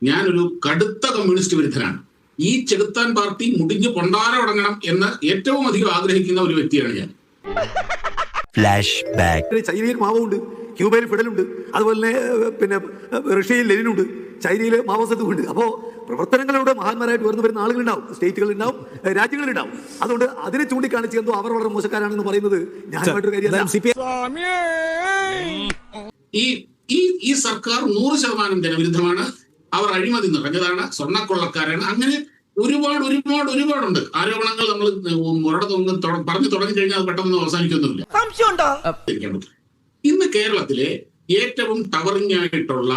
ഞാനൊരു കടുത്ത കമ്മ്യൂണിസ്റ്റ് വിരുദ്ധനാണ്. ഈ ചെകുത്താൻ പാർട്ടി മുടിഞ്ഞു പൊണ്ടാര തുടങ്ങണം എന്ന് ഏറ്റവും അധികം ആഗ്രഹിക്കുന്ന ഒരു വ്യക്തിയാണ് ഞാൻ. Flash back. ചൈനയിൽ മാവോണ്ട്, ക്യൂബയിൽ ഫിഡലുണ്ട്, അതുപോലെ പിന്നെ റഷ്യയിൽ ലെനിനുണ്ട്, ചൈനയിൽ മാവോസത്തുണ്ട്. അപ്പോൾ പ്രവർത്തനങ്ങളിലൂടെ മഹാന്മാരായിട്ട് ഉയർന്നു വരുന്ന ആളുകളുണ്ടാവും, സ്റ്റേറ്റുകളുണ്ടാവും, രാജ്യങ്ങളുണ്ടാവും. അതുകൊണ്ട് അതിനെ ചൂണ്ടിക്കാണിച്ച് എന്തോ അവർ വളരെ മോശക്കാരാണെന്ന് പറയുന്നത് ന്യായമായിട്ടൊരു കാര്യമല്ല. ഈ സർക്കാർ 100% ജനവിരുദ്ധമാണ്. അവർ അഴിമതി നിറഞ്ഞതാണ്, സ്വർണ്ണക്കൊള്ളക്കാരാണ്. അങ്ങനെ ഒരുപാടുണ്ട് ആരോപണങ്ങൾ. നമ്മൾ പറഞ്ഞു തുടങ്ങി കഴിഞ്ഞാൽ അത് പെട്ടെന്ന് അവസാനിക്കൊന്നുമില്ല. ഇന്ന് കേരളത്തിലെ ഏറ്റവും ടവറിംഗ് ആയിട്ടുള്ള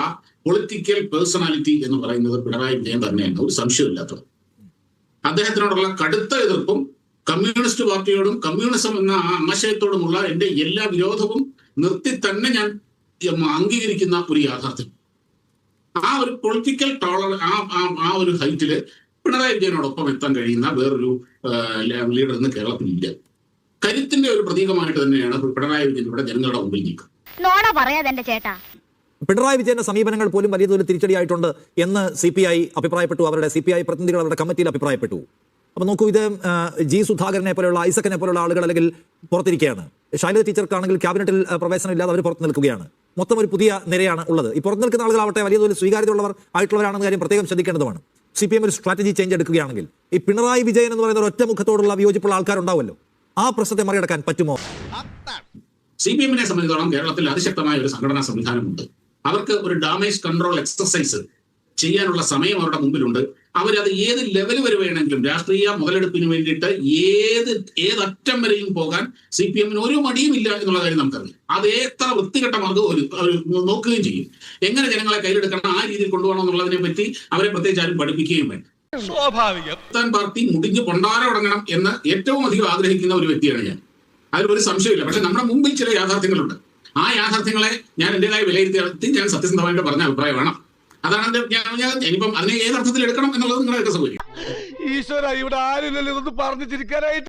പൊളിറ്റിക്കൽ പേഴ്സണാലിറ്റി എന്ന് പറയുന്നത് പിണറായി വിജയൻ തന്നെയാണ്, ഒരു സംശയമില്ലാത്തത്. അദ്ദേഹത്തിനോടുള്ള കടുത്ത എതിർപ്പും കമ്മ്യൂണിസ്റ്റ് പാർട്ടിയോടും കമ്മ്യൂണിസം എന്ന ആശയത്തോടുമുള്ള എന്റെ എല്ലാ വിരോധവും നിർത്തി തന്നെ ഞാൻ അംഗീകരിക്കുന്ന ഒരു യാഥാർത്ഥ്യം. ആ ഒരു പൊളിറ്റിക്കൽ ആ ഒരു ഹൈറ്റില് പിണറായി വിജയനോടൊപ്പം എത്താൻ കഴിയുന്ന വേറൊരു ലീഡർ ഇന്ന് കേരളത്തിലില്ല. കരുത്തിന്റെ ഒരു പ്രതീകമായിട്ട് തന്നെയാണ് പിണറായി വിജയൻ ഇവിടെ ജനങ്ങളുടെ മുമ്പിൽ നിൽക്കുന്നത്. പിണറായി വിജയന്റെ സമീപനങ്ങൾ പോലും വലിയ തോതിൽ തിരിച്ചടിയായിട്ടുണ്ട് എന്ന് CPI അഭിപ്രായപ്പെട്ടു. അവരുടെ CPI പ്രതിനിധികൾ അവരുടെ കമ്മിറ്റിയിൽ അഭിപ്രായപ്പെട്ടു. അപ്പൊ നോക്കൂ, ഇത് ജി സുധാകരനെ പോലെയുള്ള, ഐസക്കിനെ പോലുള്ള ആളുകൾ അല്ലെങ്കിൽ പുറത്തിരിക്കുകയാണ്. ശൈലജ ടീച്ചർക്കാണെങ്കിൽ ക്യാബിനറ്റിൽ പ്രവേശനം ഇല്ലാതെ അവർ പുറത്തു നിൽക്കുകയാണ്. മൊത്തം ഒരു പുതിയ നിരയാണ് ഉള്ളത്. ഈ പുറത്തു നിൽക്കുന്ന ആളുകളാവട്ടെ വലിയ തോതിൽ സ്വീകാര്യതയുള്ളവർ ആയിട്ടുള്ളവരാണെന്ന കാര്യം പ്രത്യേകം ശ്രദ്ധിക്കേണ്ടതുമാണ്. CPM ഒരു സ്ട്രാറ്റജി ചേഞ്ച് എടുക്കുകയാണെങ്കിൽ ഈ പിണറായി വിജയൻ എന്ന് പറയുന്ന ഒരു ഒറ്റ മുഖത്തോടുള്ള വിയോജിപ്പുള്ള ആൾക്കാരുണ്ടാവുമല്ലോ, ആ പ്രശ്നത്തെ മറികടക്കാൻ പറ്റുമോ? CPM-നെ സംബന്ധിച്ചിടത്തോളം കേരളത്തിൽ അതിശക്തമായ ഒരു സംഘടനാ സംവിധാനമുണ്ട്. അവർക്ക് ഒരു ഡാമേജ് കൺട്രോൾ എക്സർസൈസ് ചെയ്യാനുള്ള സമയം അവരുടെ മുമ്പിലുണ്ട്. അവരത് ഏത് ലെവൽ വരെ വേണമെങ്കിലും രാഷ്ട്രീയ മുതലെടുപ്പിന് വേണ്ടിയിട്ട് ഏതറ്റം വരെയും പോകാൻ CPM-ന് ഒരു മടിയും ഇല്ല എന്നുള്ള കാര്യം നമുക്കറിയാം. അത് എത്ര വൃത്തികെട്ട മാർഗം അവർ നോക്കുകയും ചെയ്യും. എങ്ങനെ ജനങ്ങളെ കയ്യിലെടുക്കണം, ആ രീതിയിൽ കൊണ്ടുപോകണം എന്നുള്ളതിനെ പറ്റി അവരെ പ്രത്യേകിച്ച് ആരും പഠിപ്പിക്കുകയും വേണം. ചെകുത്താൻ പാർട്ടി മുടിഞ്ഞു പൊണ്ടാര തുടങ്ങണം എന്ന് ഏറ്റവും അധികം ആഗ്രഹിക്കുന്ന ഒരു വ്യക്തിയാണ് ഞാൻ. അതിലൊരു സംശയമില്ല. പക്ഷെ നമ്മുടെ മുമ്പിൽ ചില യാഥാർത്ഥ്യങ്ങളുണ്ട്. ആ യാഥാർത്ഥ്യങ്ങളെ ഞാൻ എന്റേതായി വിലയിരുത്തി ഞാൻ സത്യസന്ധമായിട്ട് പറഞ്ഞ അഭിപ്രായമാണ്. അതാണ് ഇനിയിപ്പം അതിനെ ഏതർത്ഥത്തിൽ എടുക്കണം എന്നുള്ളത് നിങ്ങളെയൊക്കെ സൗകര്യം. ഈശ്വര, ഇവിടെ ആരില്ലല്ലോ ഇതൊന്നും പറഞ്ഞു ചിരിക്കാനായിട്ട്.